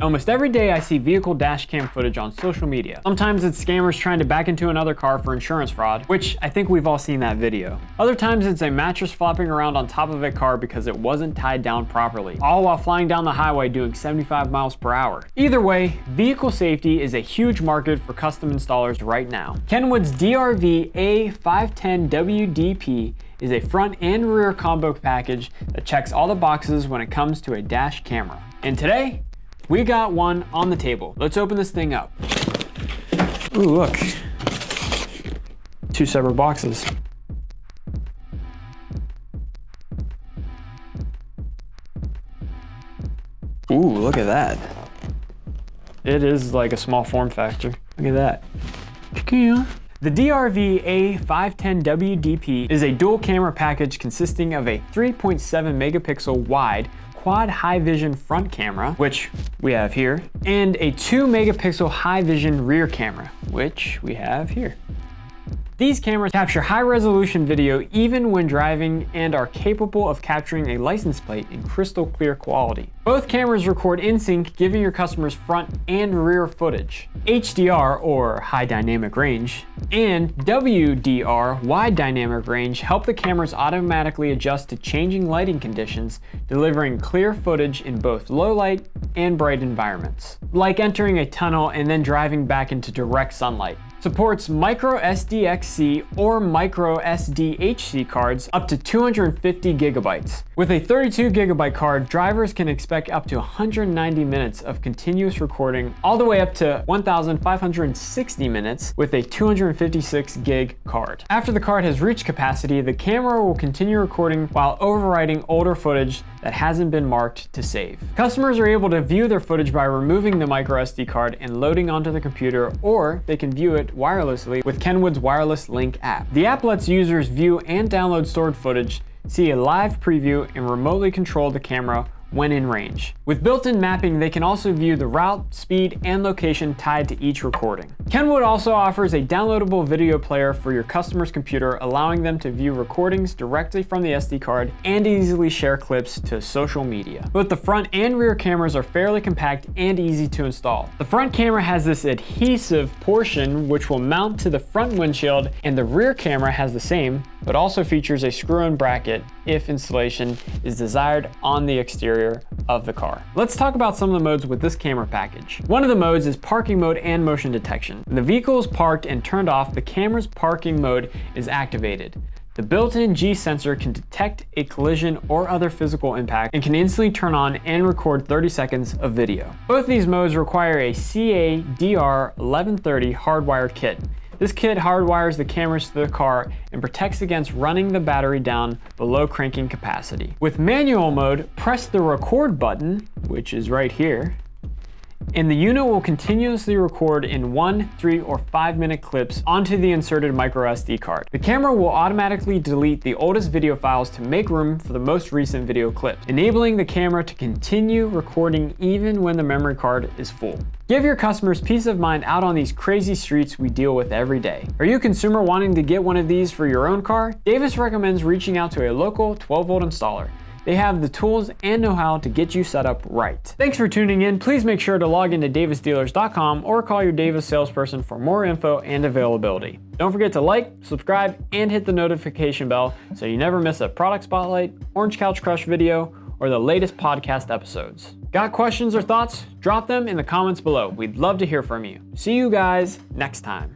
Almost every day I see vehicle dash cam footage on social media. Sometimes it's scammers trying to back into another car for insurance fraud, which I think we've all seen that video. Other times it's a mattress flopping around on top of a car because it wasn't tied down properly, all while flying down the highway doing 75 miles per hour. Either way, vehicle safety is a huge market for custom installers right now. Kenwood's DRV-A510WDP is a front and rear combo package that checks all the boxes when it comes to a dash camera. And today, we got one on the table. Let's open this thing up. Ooh, look. 2 separate boxes. Ooh, look at that. It is like a small form factor. Look at that. The DRV-A510WDP is a dual camera package consisting of a 3.7 megapixel wide quad high vision front camera, which we have here, and a 2 megapixel high vision rear camera, which we have here. These cameras capture high resolution video even when driving and are capable of capturing a license plate in crystal clear quality. Both cameras record in sync, giving your customers front and rear footage. HDR, or high dynamic range, and WDR, wide dynamic range, help the cameras automatically adjust to changing lighting conditions, delivering clear footage in both low light and bright environments, like entering a tunnel and then driving back into direct sunlight. Supports micro SDXC or micro SDHC cards up to 250 gigabytes. With a 32 gigabyte card, drivers can expect up to 190 minutes of continuous recording, all the way up to 1,560 minutes with a 256 gig card. After the card has reached capacity, the camera will continue recording while overwriting older footage that hasn't been marked to save. Customers are able to view their footage by removing the micro SD card and loading onto the computer, or they can view it wirelessly with Kenwood's Wireless Link app. The app lets users view and download stored footage, see a live preview, and remotely control the camera when in range. With built-in mapping, they can also view the route, speed, and location tied to each recording. Kenwood also offers a downloadable video player for your customer's computer, allowing them to view recordings directly from the SD card and easily share clips to social media. Both the front and rear cameras are fairly compact and easy to install. The front camera has this adhesive portion which will mount to the front windshield, and the rear camera has the same, but also features a screw-in bracket if installation is desired on the exterior of the car. Let's talk about some of the modes with this camera package. One of the modes is parking mode and motion detection. When the vehicle is parked and turned off, the camera's parking mode is activated. The built-in G sensor can detect a collision or other physical impact and can instantly turn on and record 30 seconds of video. Both these modes require a CA-DR1130 hardwired kit. This kit hardwires the cameras to the car and protects against running the battery down below cranking capacity. With manual mode, press the record button, which is right here, and the unit will continuously record in 1, 3, or 5 minute clips onto the inserted micro SD card. The camera will automatically delete the oldest video files to make room for the most recent video clips, enabling the camera to continue recording even when the memory card is full. Give your customers peace of mind out on these crazy streets we deal with every day. Are you a consumer wanting to get one of these for your own car? Davis recommends reaching out to a local 12-volt installer. They have the tools and know-how to get you set up right. Thanks for tuning in. Please make sure to log into davisdealers.com or call your Davis salesperson for more info and availability. Don't forget to like, subscribe, and hit the notification bell so you never miss a product spotlight, Orange Couch Crush video, or the latest podcast episodes. Got questions or thoughts? Drop them in the comments below. We'd love to hear from you. See you guys next time.